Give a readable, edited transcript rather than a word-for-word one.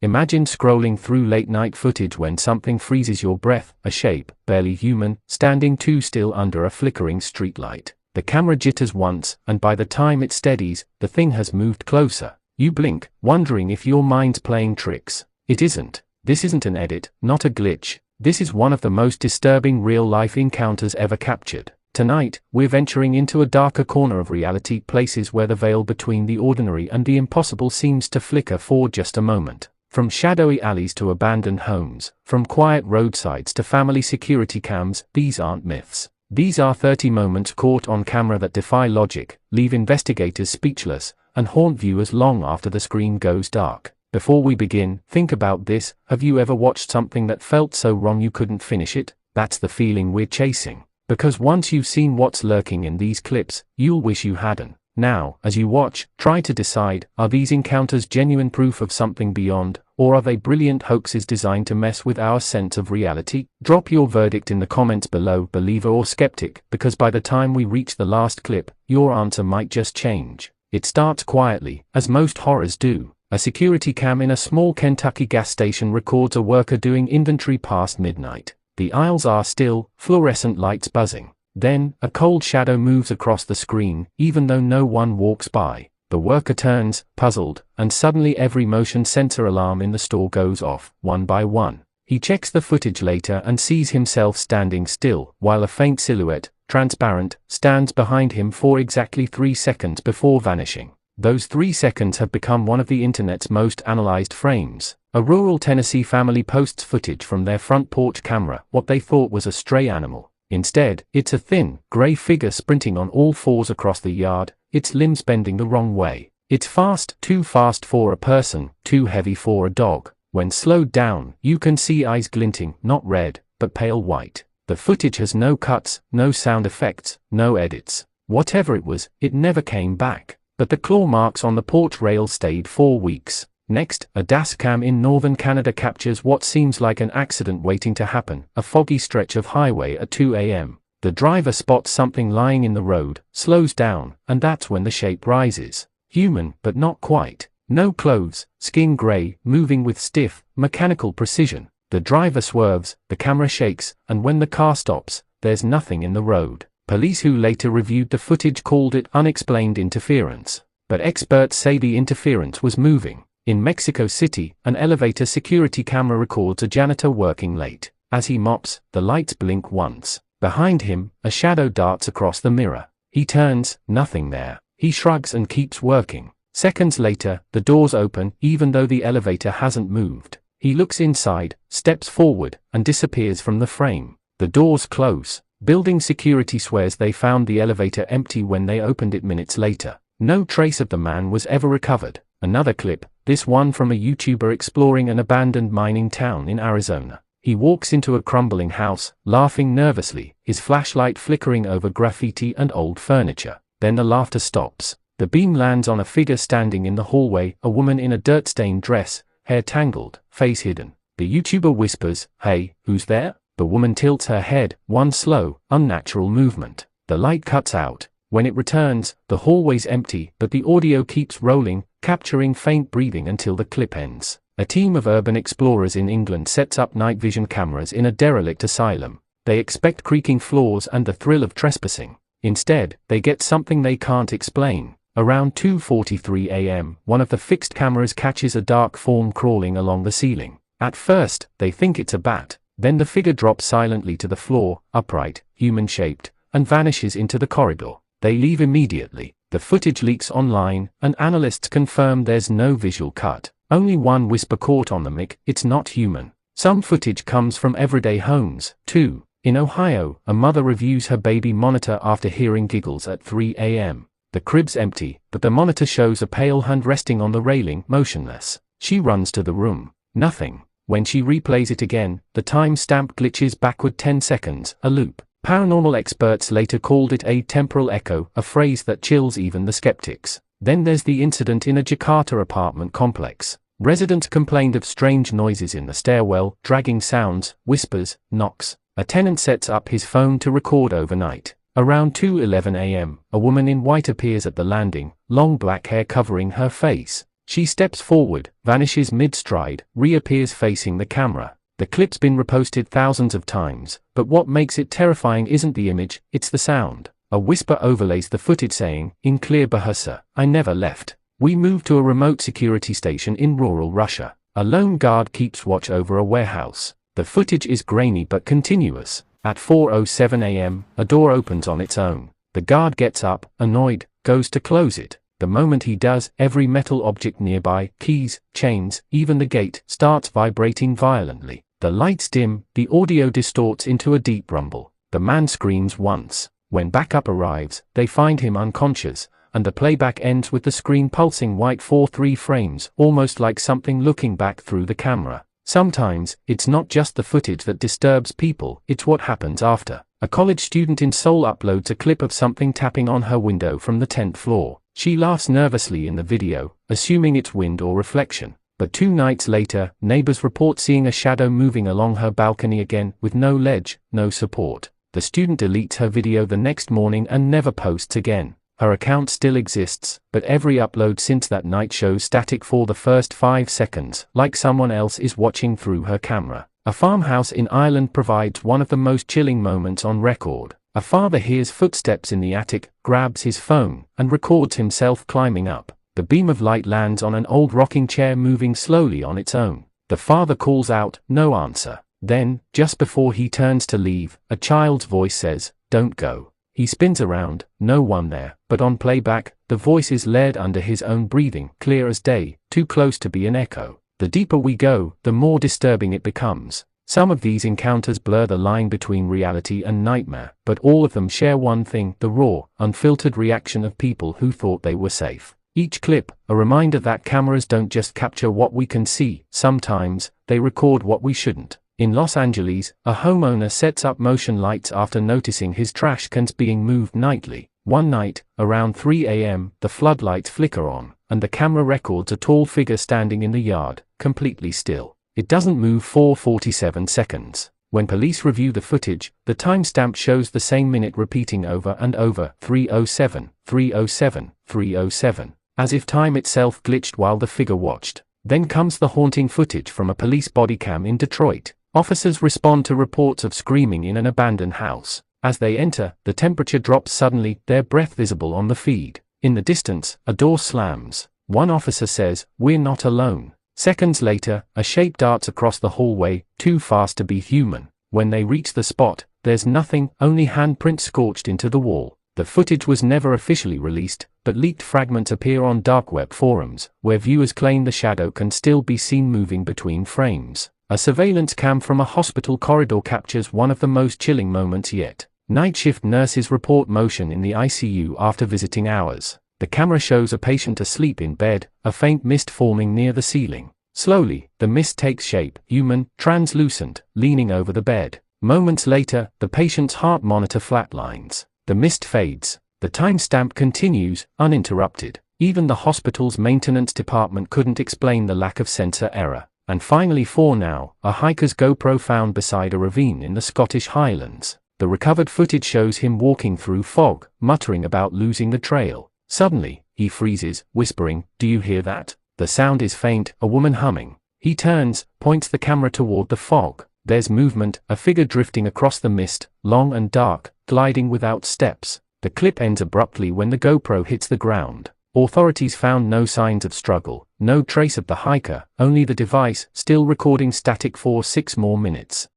Imagine scrolling through late-night footage when something freezes your breath, a shape, barely human, standing too still under a flickering streetlight. The camera jitters once, and by the time it steadies, the thing has moved closer. You blink, wondering if your mind's playing tricks. It isn't. This isn't an edit, not a glitch. This is one of the most disturbing real-life encounters ever captured. Tonight, we're venturing into a darker corner of reality, places where the veil between the ordinary and the impossible seems to flicker for just a moment. From shadowy alleys to abandoned homes, from quiet roadsides to family security cams, these aren't myths. These are 30 moments caught on camera that defy logic, leave investigators speechless, and haunt viewers long after the screen goes dark. Before we begin, think about this. Have you ever watched something that felt so wrong you couldn't finish it? That's the feeling we're chasing. Because once you've seen what's lurking in these clips, you'll wish you hadn't. Now, as you watch, try to decide, are these encounters genuine proof of something beyond, or are they brilliant hoaxes designed to mess with our sense of reality? Drop your verdict in the comments below, believer or skeptic, because by the time we reach the last clip, your answer might just change. It starts quietly, as most horrors do. A security cam in a small Kentucky gas station records a worker doing inventory past midnight. The aisles are still, fluorescent lights buzzing. Then, a cold shadow moves across the screen, even though no one walks by. The worker turns, puzzled, and suddenly every motion sensor alarm in the store goes off, one by one. He checks the footage later and sees himself standing still, while a faint silhouette, transparent, stands behind him for exactly 3 seconds before vanishing. Those 3 seconds have become one of the internet's most analyzed frames. A rural Tennessee family posts footage from their front porch camera, what they thought was a stray animal. Instead, it's a thin, grey figure sprinting on all fours across the yard, its limbs bending the wrong way. It's fast, too fast for a person, too heavy for a dog. When slowed down, you can see eyes glinting, not red, but pale white. The footage has no cuts, no sound effects, no edits. Whatever it was, it never came back. But the claw marks on the porch rail stayed 4 weeks. Next, a dashcam in northern Canada captures what seems like an accident waiting to happen, a foggy stretch of highway at 2 a.m. The driver spots something lying in the road, slows down, and that's when the shape rises. Human, but not quite. No clothes, skin gray, moving with stiff, mechanical precision. The driver swerves, the camera shakes, and when the car stops, there's nothing in the road. Police who later reviewed the footage called it unexplained interference. But experts say the interference was moving. In Mexico City, an elevator security camera records a janitor working late. As he mops, the lights blink once. Behind him, a shadow darts across the mirror. He turns, nothing there. He shrugs and keeps working. Seconds later, the doors open, even though the elevator hasn't moved. He looks inside, steps forward, and disappears from the frame. The doors close. Building security swears they found the elevator empty when they opened it minutes later. No trace of the man was ever recovered. Another clip, this one from a YouTuber exploring an abandoned mining town in Arizona. He walks into a crumbling house, laughing nervously, his flashlight flickering over graffiti and old furniture. Then the laughter stops. The beam lands on a figure standing in the hallway, a woman in a dirt-stained dress, hair tangled, face hidden. The YouTuber whispers, "Hey, who's there?" The woman tilts her head, one slow, unnatural movement. The light cuts out. When it returns, the hallway's empty, but the audio keeps rolling, capturing faint breathing until the clip ends. A team of urban explorers in England sets up night vision cameras in a derelict asylum. They expect creaking floors and the thrill of trespassing. Instead, they get something they can't explain. Around 2:43 a.m., one of the fixed cameras catches a dark form crawling along the ceiling. At first, they think it's a bat. Then the figure drops silently to the floor, upright, human-shaped, and vanishes into the corridor. They leave immediately. The footage leaks online, and analysts confirm there's no visual cut. Only one whisper caught on the mic, "It's not human." Some footage comes from everyday homes, too. In Ohio, a mother reviews her baby monitor after hearing giggles at 3 a.m. The crib's empty, but the monitor shows a pale hand resting on the railing, motionless. She runs to the room. Nothing. When she replays it again, the time-stamp glitches backward 10 seconds, a loop. Paranormal experts later called it a temporal echo, a phrase that chills even the skeptics. Then there's the incident in a Jakarta apartment complex. Residents complained of strange noises in the stairwell, dragging sounds, whispers, knocks. A tenant sets up his phone to record overnight. Around 2:11 a.m., a woman in white appears at the landing, long black hair covering her face. She steps forward, vanishes mid-stride, reappears facing the camera. The clip's been reposted thousands of times, but what makes it terrifying isn't the image, it's the sound. A whisper overlays the footage saying, "In clear Bahasa, I never left." We move to a remote security station in rural Russia. A lone guard keeps watch over a warehouse. The footage is grainy but continuous. At 4:07 a.m., a door opens on its own. The guard gets up, annoyed, goes to close it. The moment he does, every metal object nearby, keys, chains, even the gate, starts vibrating violently. The lights dim, the audio distorts into a deep rumble. The man screams once. When backup arrives, they find him unconscious, and the playback ends with the screen pulsing white for 3 frames, almost like something looking back through the camera. Sometimes, it's not just the footage that disturbs people, it's what happens after. A college student in Seoul uploads a clip of something tapping on her window from the 10th floor. She laughs nervously in the video, assuming it's wind or reflection. But 2 nights later, neighbors report seeing a shadow moving along her balcony again, with no ledge, no support. The student deletes her video the next morning and never posts again. Her account still exists, but every upload since that night shows static for the first 5 seconds, like someone else is watching through her camera. A farmhouse in Ireland provides one of the most chilling moments on record. A father hears footsteps in the attic, grabs his phone, and records himself climbing up. The beam of light lands on an old rocking chair moving slowly on its own. The father calls out, no answer. Then, just before he turns to leave, a child's voice says, "Don't go." He spins around, no one there, but on playback, the voice is layered under his own breathing, clear as day, too close to be an echo. The deeper we go, the more disturbing it becomes. Some of these encounters blur the line between reality and nightmare, but all of them share one thing: the raw, unfiltered reaction of people who thought they were safe. Each clip, a reminder that cameras don't just capture what we can see, sometimes, they record what we shouldn't. In Los Angeles, a homeowner sets up motion lights after noticing his trash cans being moved nightly. One night, around 3 a.m., the floodlights flicker on, and the camera records a tall figure standing in the yard, completely still. It doesn't move for 47 seconds. When police review the footage, the timestamp shows the same minute repeating over and over, 3:07, 3:07, 3:07, as if time itself glitched while the figure watched. Then comes the haunting footage from a police body cam in Detroit. Officers respond to reports of screaming in an abandoned house. As they enter, the temperature drops suddenly, their breath visible on the feed. In the distance, a door slams. One officer says, "We're not alone." Seconds later, a shape darts across the hallway, too fast to be human. When they reach the spot, there's nothing, only handprints scorched into the wall. The footage was never officially released, but leaked fragments appear on dark web forums, where viewers claim the shadow can still be seen moving between frames. A surveillance cam from a hospital corridor captures one of the most chilling moments yet. Night shift nurses report motion in the ICU after visiting hours. The camera shows a patient asleep in bed, a faint mist forming near the ceiling. Slowly, the mist takes shape, human, translucent, leaning over the bed. Moments later, the patient's heart monitor flatlines. The mist fades. The timestamp continues, uninterrupted. Even the hospital's maintenance department couldn't explain the lack of sensor error. And finally, for now, a hiker's GoPro found beside a ravine in the Scottish Highlands. The recovered footage shows him walking through fog, muttering about losing the trail. Suddenly, he freezes, whispering, "Do you hear that?" The sound is faint, a woman humming. He turns, points the camera toward the fog. There's movement, a figure drifting across the mist, long and dark, gliding without steps. The clip ends abruptly when the GoPro hits the ground. Authorities found no signs of struggle, no trace of the hiker, only the device, still recording static for 6 more minutes.